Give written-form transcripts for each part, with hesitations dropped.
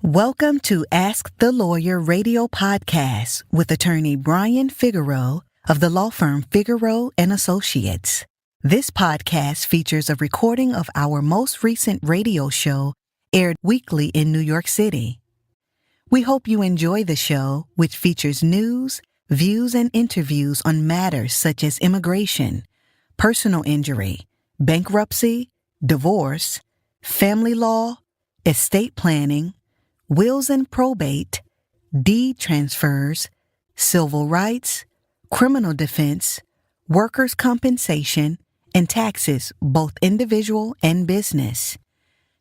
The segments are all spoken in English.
Welcome to Ask the Lawyer radio podcast with attorney Brian Figueroa of the law firm Figueroa and Associates. This podcast features a recording of our most recent radio show aired weekly in New York City. We hope you enjoy the show, which features news, views, and interviews on matters such as immigration, personal injury, bankruptcy, divorce, family law, estate planning, wills and probate, deed transfers, civil rights, criminal defense, workers' compensation, and taxes, both individual and business.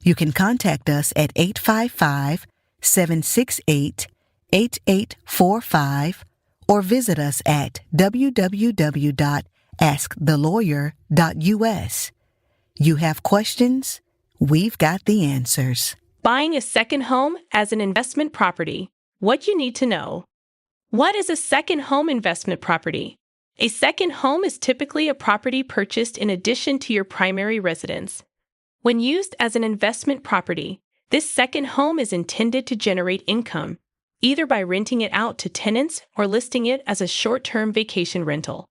You can contact us at 855-768-8845 or visit us at www.askthelawyer.us. You have questions? We've got the answers. Buying a second home as an investment property. What you need to know. What is a second home investment property? A second home is typically a property purchased in addition to your primary residence. When used as an investment property, this second home is intended to generate income, either by renting it out to tenants or listing it as a short-term vacation rental.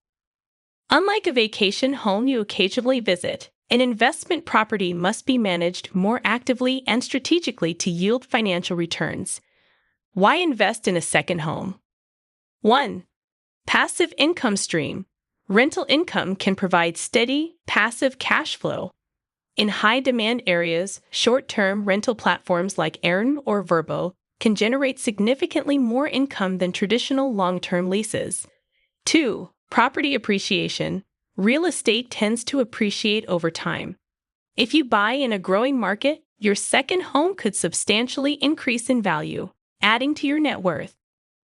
Unlike a vacation home you occasionally visit, an investment property must be managed more actively and strategically to yield financial returns. Why invest in a second home? 1. Passive income stream. Rental income can provide steady, passive cash flow. In high-demand areas, short-term rental platforms like Airbnb or Vrbo can generate significantly more income than traditional long-term leases. 2. Property appreciation. Real estate tends to appreciate over time. If you buy in a growing market, your second home could substantially increase in value, adding to your net worth.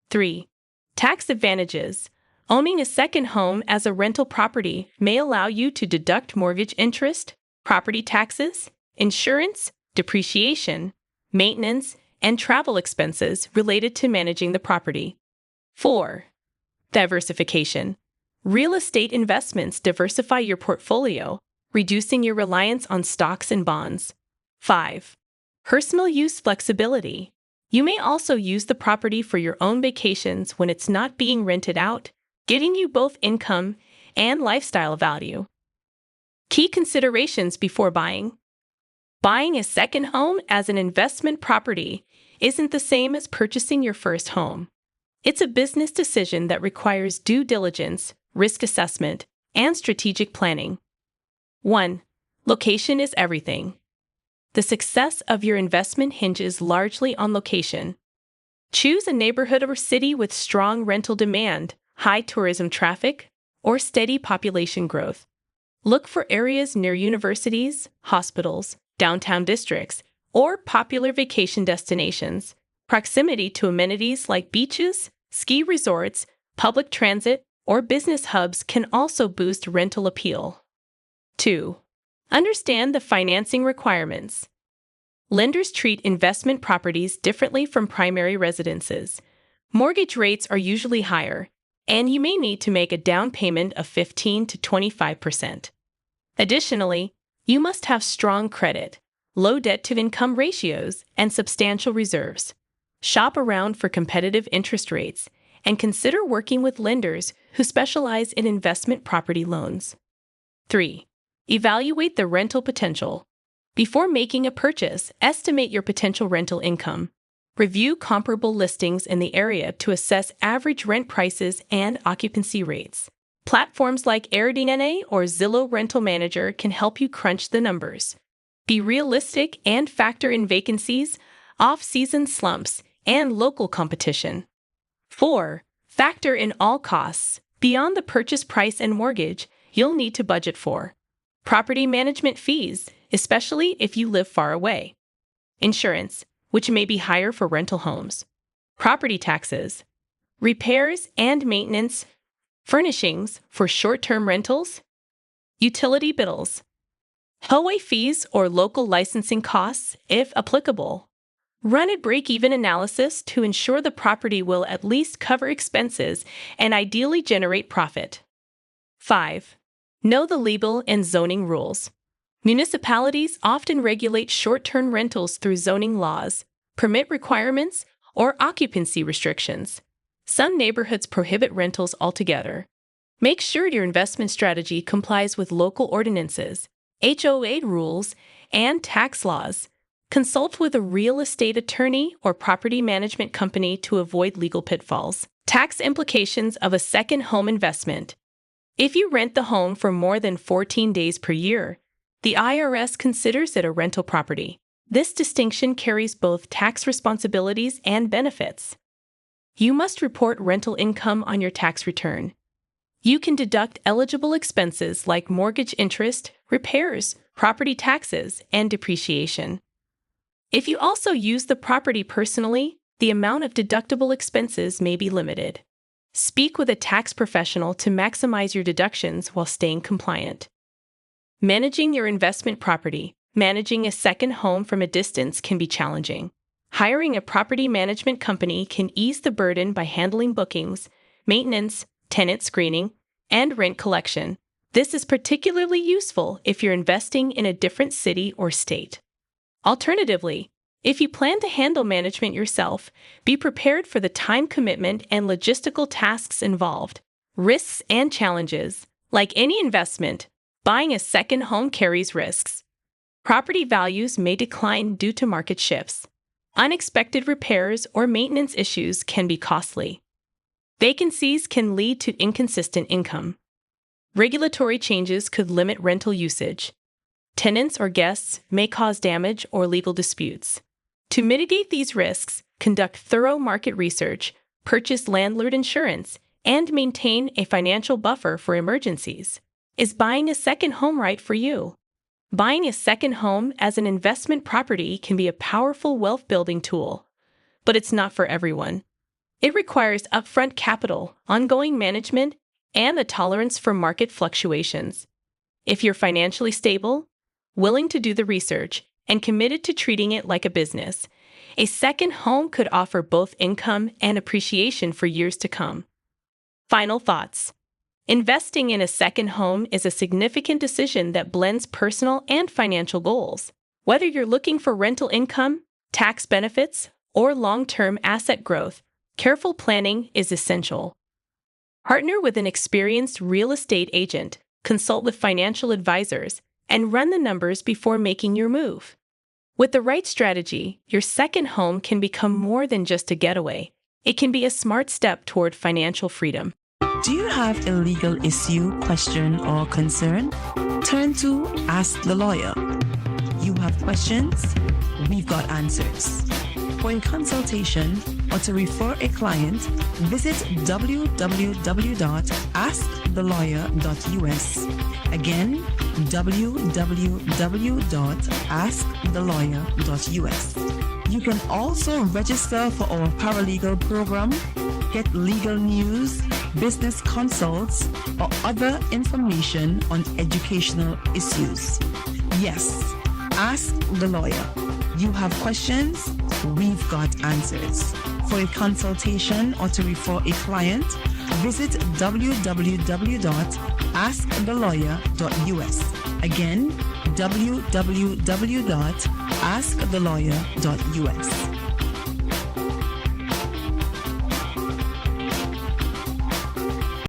3. Tax advantages. Owning a second home as a rental property may allow you to deduct mortgage interest, property taxes, insurance, depreciation, maintenance, and travel expenses related to managing the property. 4. Diversification. Real estate investments diversify your portfolio, reducing your reliance on stocks and bonds. 5. Personal use flexibility. You may also use the property for your own vacations when it's not being rented out, getting you both income and lifestyle value. Key considerations before buying. Buying a second home as an investment property isn't the same as purchasing your first home. It's a business decision that requires due diligence, risk assessment, and strategic planning. 1. Location is everything. The success of your investment hinges largely on location. Choose a neighborhood or city with strong rental demand, high tourism traffic, or steady population growth. Look for areas near universities, hospitals, downtown districts, or popular vacation destinations. Proximity to amenities like beaches, ski resorts, public transit, or business hubs can also boost rental appeal. 2. Understand the financing requirements. Lenders treat investment properties differently from primary residences. Mortgage rates are usually higher, and you may need to make a down payment of 15 to 25%. Additionally, you must have strong credit, low debt-to-income ratios, and substantial reserves. Shop around for competitive interest rates and consider working with lenders who specialize in investment property loans. 3. Evaluate the rental potential. Before making a purchase, estimate your potential rental income. Review comparable listings in the area to assess average rent prices and occupancy rates. Platforms like Airbnb or Zillow Rental Manager can help you crunch the numbers. Be realistic and factor in vacancies, off-season slumps, and local competition. 4. Factor in all costs. Beyond the purchase price and mortgage, you'll need to budget for property management fees, especially if you live far away. Insurance, which may be higher for rental homes. Property taxes. Repairs and maintenance. Furnishings for short-term rentals. Utility bills. HOA fees or local licensing costs, if applicable. Run a break-even analysis to ensure the property will at least cover expenses and ideally generate profit. 5. Know the legal and zoning rules. Municipalities often regulate short-term rentals through zoning laws, permit requirements, or occupancy restrictions. Some neighborhoods prohibit rentals altogether. Make sure your investment strategy complies with local ordinances, HOA rules, and tax laws. Consult with a real estate attorney or property management company to avoid legal pitfalls. Tax implications of a second home investment. If you rent the home for more than 14 days per year, the IRS considers it a rental property. This distinction carries both tax responsibilities and benefits. You must report rental income on your tax return. You can deduct eligible expenses like mortgage interest, repairs, property taxes, and depreciation. If you also use the property personally, the amount of deductible expenses may be limited. Speak with a tax professional to maximize your deductions while staying compliant. Managing your investment property. Managing a second home from a distance can be challenging. Hiring a property management company can ease the burden by handling bookings, maintenance, tenant screening, and rent collection. This is particularly useful if you're investing in a different city or state. Alternatively, if you plan to handle management yourself, be prepared for the time commitment and logistical tasks involved. Risks and challenges. Like any investment, buying a second home carries risks. Property values may decline due to market shifts. Unexpected repairs or maintenance issues can be costly. Vacancies can lead to inconsistent income. Regulatory changes could limit rental usage. Tenants or guests may cause damage or legal disputes. To mitigate these risks, conduct thorough market research, purchase landlord insurance, and maintain a financial buffer for emergencies. Is buying a second home right for you? Buying a second home as an investment property can be a powerful wealth-building tool, but it's not for everyone. It requires upfront capital, ongoing management, and a tolerance for market fluctuations. If you're financially stable, willing to do the research, and committed to treating it like a business, a second home could offer both income and appreciation for years to come. Final thoughts. Investing in a second home is a significant decision that blends personal and financial goals. Whether you're looking for rental income, tax benefits, or long-term asset growth, careful planning is essential. Partner with an experienced real estate agent, consult with financial advisors, and run the numbers before making your move. With the right strategy, your second home can become more than just a getaway. It can be a smart step toward financial freedom. Do you have a legal issue, question, or concern? Turn to Ask the Lawyer. You have questions? We've got answers. For a consultation or to refer a client, visit www.askthelawyer.us. Again, www.askthelawyer.us. You can also register for our paralegal program, get legal news, business consults, or other information on educational issues. Yes, Ask the Lawyer. You have questions? We've got answers. For a consultation or to refer a client, visit www.askthelawyer.us. Again, www.askthelawyer.us.